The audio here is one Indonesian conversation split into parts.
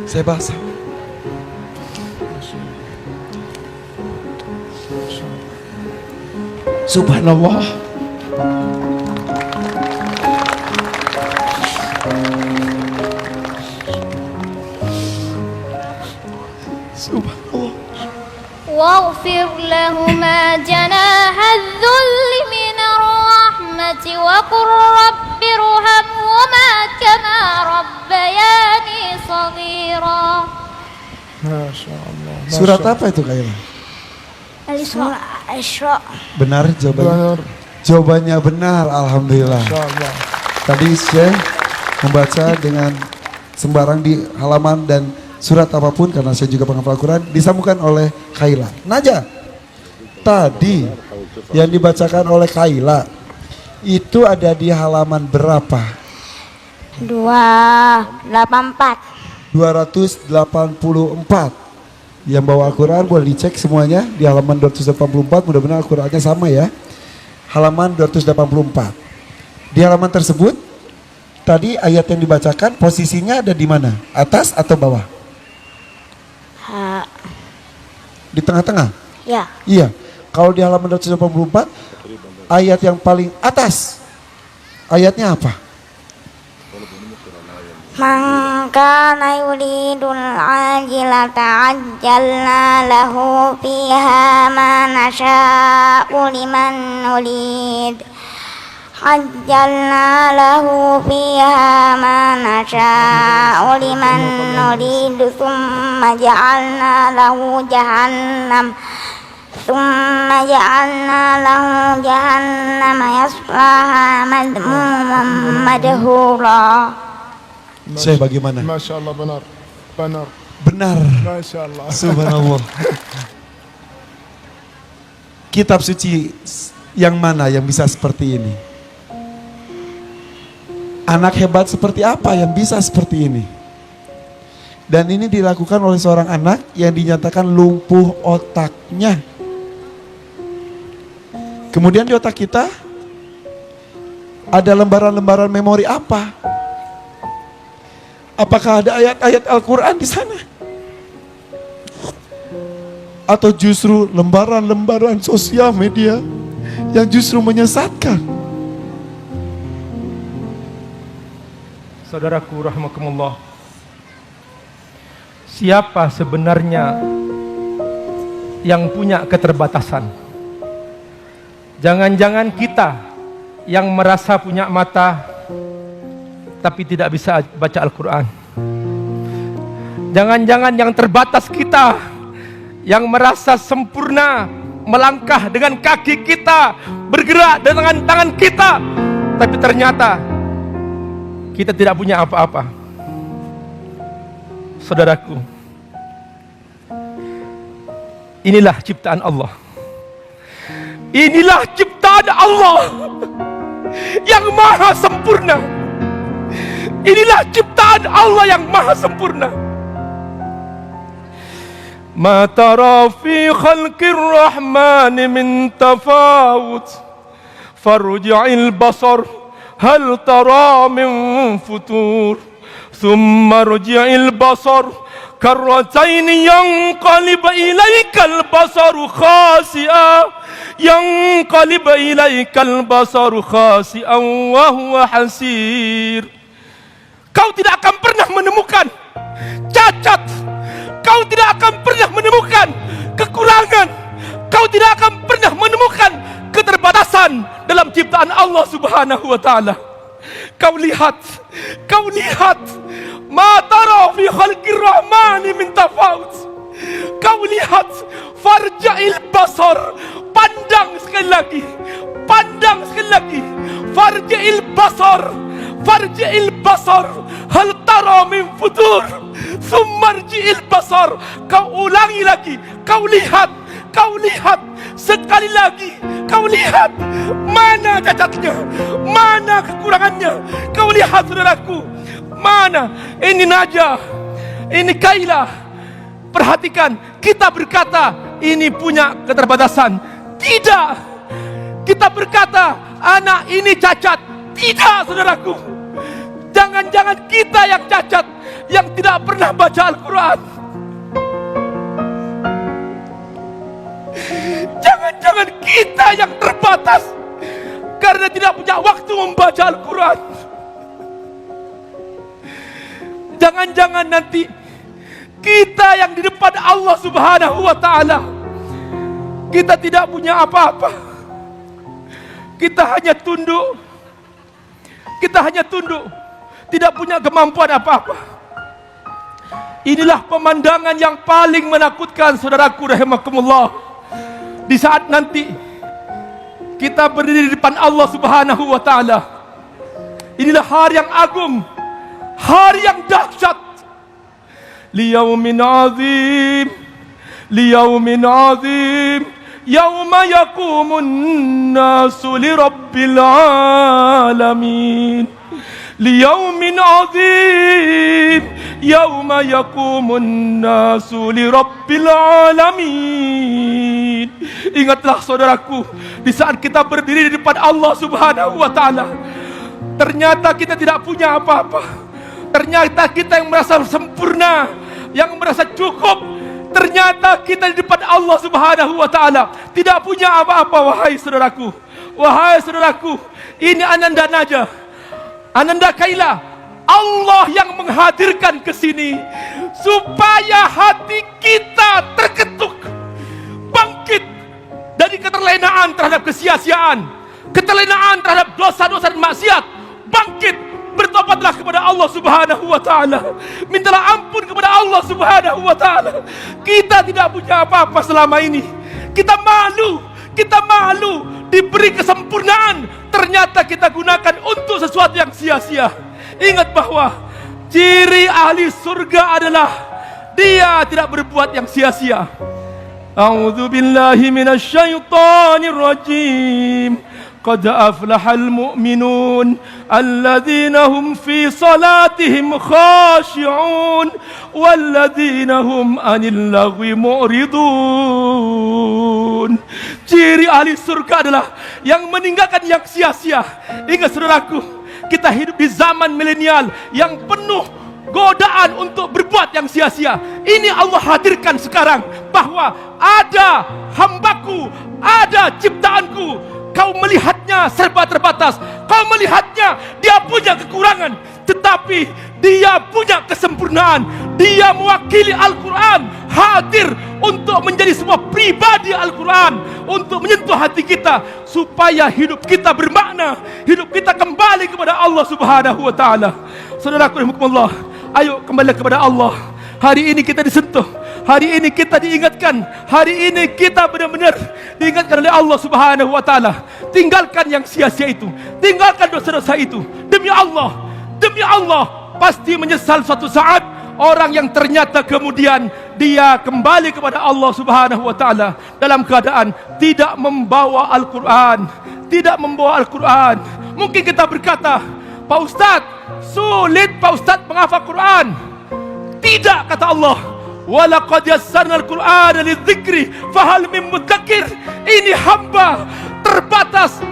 Saya basah. Subhanallah. Subhanallah. واغفر لهما جناح الذل من الرحمة وقل رب ارحمهما كما ربياني صغيرا. Masya Allah. Surat apa itu Kaila? Al-Isra. Benar jawabannya? Benar. Jawabannya benar, alhamdulillah. Masya Allah. Tadi Syekh membaca dengan sembarang di halaman dan surat apapun karena saya juga penghafal Al-Quran disambungkan oleh Kaila. Naja, tadi yang dibacakan oleh Kaila itu ada di halaman berapa? 284. 284. Yang bawa Al-Quran boleh dicek semuanya di halaman 284, mudah-mudahan Al-Qurannya sama ya. Halaman 284. Di halaman tersebut tadi ayat yang dibacakan posisinya ada di mana? Atas atau bawah? Di tengah-tengah? Ya. Iya. Kalau di halaman 284 ayat yang paling atas ayatnya apa? Man kana yuridul ajilata ajjalna lahu fiha ma nasha'u liman nurid. عجلنا له فيها ما نشاء لمن نريد ثم جعلنا له جهنم يصلاها مذموما مدحورا. Syekh bagaimana? Masya Allah, benar. Benar. Benar. Masya Allah. Subhanallah. Kitab suci yang mana yang bisa seperti ini? Anak hebat seperti apa yang bisa seperti ini? Dan ini dilakukan oleh seorang anak yang dinyatakan lumpuh otaknya. Kemudian di otak kita ada lembaran-lembaran memori apa? Apakah ada ayat-ayat Al-Quran di sana? Atau justru lembaran-lembaran sosial media yang justru menyesatkan? Saudaraku rahimakumullah, siapa sebenarnya yang punya keterbatasan? Jangan-jangan kita yang merasa punya mata tapi tidak bisa baca Al-Quran. Jangan-jangan yang terbatas kita yang merasa sempurna melangkah dengan kaki kita, bergerak dengan tangan kita, tapi ternyata kita tidak punya apa-apa. Saudaraku, inilah ciptaan Allah. Inilah ciptaan Allah yang maha sempurna. Inilah ciptaan Allah yang maha sempurna. Ma tara fi khalqir rahmani min tafawut farji'il basar hal tara min futur thumma rji'il basar karratain yanqalib ilaikal basaru khasi'an wa huwa hasir. Kau tidak akan pernah menemukan cacat, kau tidak akan pernah menemukan kekurangan, kau tidak akan pernah menemukan keterbatasan dalam ciptaan Allah Subhanahu wa taala. Kau lihat, ma tara fi khalqir rahmani min tafawut. Kau lihat, farja'il basar, pandang sekali lagi, farja'il basar, hal tara min futur, summarji'il basar. Kau ulangi lagi, kau lihat sekali lagi, kau lihat mana cacatnya, mana kekurangannya. Kau lihat saudaraku, mana ini Najah, ini Kaila. Perhatikan, kita berkata ini punya keterbatasan. Tidak. Kita berkata anak ini cacat. Tidak saudaraku. Jangan-jangan kita yang cacat. yang tidak pernah baca Al-Quran. Jangan-jangan kita yang terbatas karena tidak punya waktu membaca Al-Quran. Jangan-jangan nanti kita yang di depan Allah Subhanahu wa Ta'ala, kita tidak punya apa-apa. Kita hanya tunduk. Kita hanya tunduk, tidak punya kemampuan apa-apa. Inilah pemandangan yang paling menakutkan, saudaraku rahimakumullah. Di saat nanti kita berdiri di depan Allah Subhanahu wa Ta'ala. Inilah hari yang agung, hari yang dahsyat. Liyaumin azim, liyaumin azim, yauma yaqumun nasu lirabbil alamin. Liyaumin azim, yauma yaqumun nasu lirabbil alamin. Ingatlah saudaraku, di saat kita berdiri di depan Allah Subhanahu wa Ta'ala, ternyata kita tidak punya apa-apa. Ternyata kita yang merasa sempurna, yang merasa cukup, ternyata kita di depan Allah Subhanahu wa Ta'ala tidak punya apa-apa. Wahai saudaraku, wahai saudaraku, ini Ananda Najah, Ananda Kaila, Allah yang menghadirkan ke sini supaya hati kita terketuk, bangkit dari keterlenaan terhadap kesia-siaan, keterlenaan terhadap dosa-dosa dan maksiat. Bangkit, bertobatlah kepada Allah Subhanahu wa Ta'ala. Mintalah ampun kepada Allah Subhanahu wa Ta'ala. Kita tidak punya apa-apa selama ini. Kita malu diberi kesempurnaan, ternyata kita gunakan untuk sesuatu yang sia-sia. Ingat bahwa ciri ahli surga adalah dia tidak berbuat yang sia-sia. A'udzu billahi minasyaitonir rajim. قد أفلح المؤمنون الذين هم في صلاتهم خاشعون والذين هم عن اللغو معرضون. Ciri ahli surga adalah yang meninggalkan yang sia-sia. Ingat saudaraku, kita hidup di zaman milenial yang penuh godaan untuk berbuat yang sia-sia. Ini Allah hadirkan sekarang bahwa ada hambaku, ada ciptaanku. Kau melihatnya serba terbatas, kau melihatnya dia punya kekurangan, tetapi dia punya kesempurnaan. Dia mewakili Al-Quran, hadir untuk menjadi sebuah pribadi Al-Quran, untuk menyentuh hati kita supaya hidup kita bermakna, hidup kita kembali kepada Allah Subhanahu wa Ta'ala. Saudaraku rahimakumullah, ayo kembali kepada Allah. Hari ini kita disentuh, hari ini kita diingatkan, hari ini kita benar-benar diingatkan oleh Allah Subhanahu wa Ta'ala. Tinggalkan yang sia-sia itu, tinggalkan dosa-dosa itu. Demi Allah, pasti menyesal suatu saat orang yang ternyata kemudian dia kembali kepada Allah Subhanahu wa Ta'ala dalam keadaan tidak membawa Al-Quran, tidak membawa Al-Quran. Mungkin kita berkata, Pak Ustadz, sulit Pak Ustadz menghafal Quran. Tidak, kata Allah, walaqad yassarna al-Qur'ana lidzikri fahal min mudzakir. Ini hamba terbatas,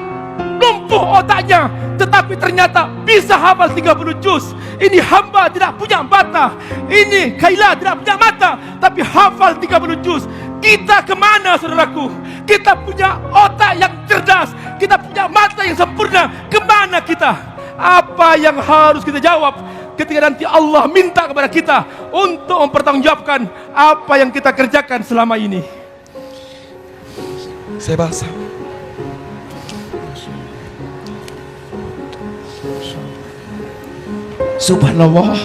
lumpuh otaknya, tetapi ternyata bisa hafal 30 juz. Ini hamba tidak punya mata, ini Kaila tidak punya mata, tapi hafal 30 juz. Kita kemana saudaraku? Kita punya otak yang cerdas, kita punya mata yang sempurna. Kemana kita? Apa yang harus kita jawab ketika nanti Allah minta kepada kita untuk mempertanggungjawabkan apa yang kita kerjakan selama ini? Saya basah. Subhanallah.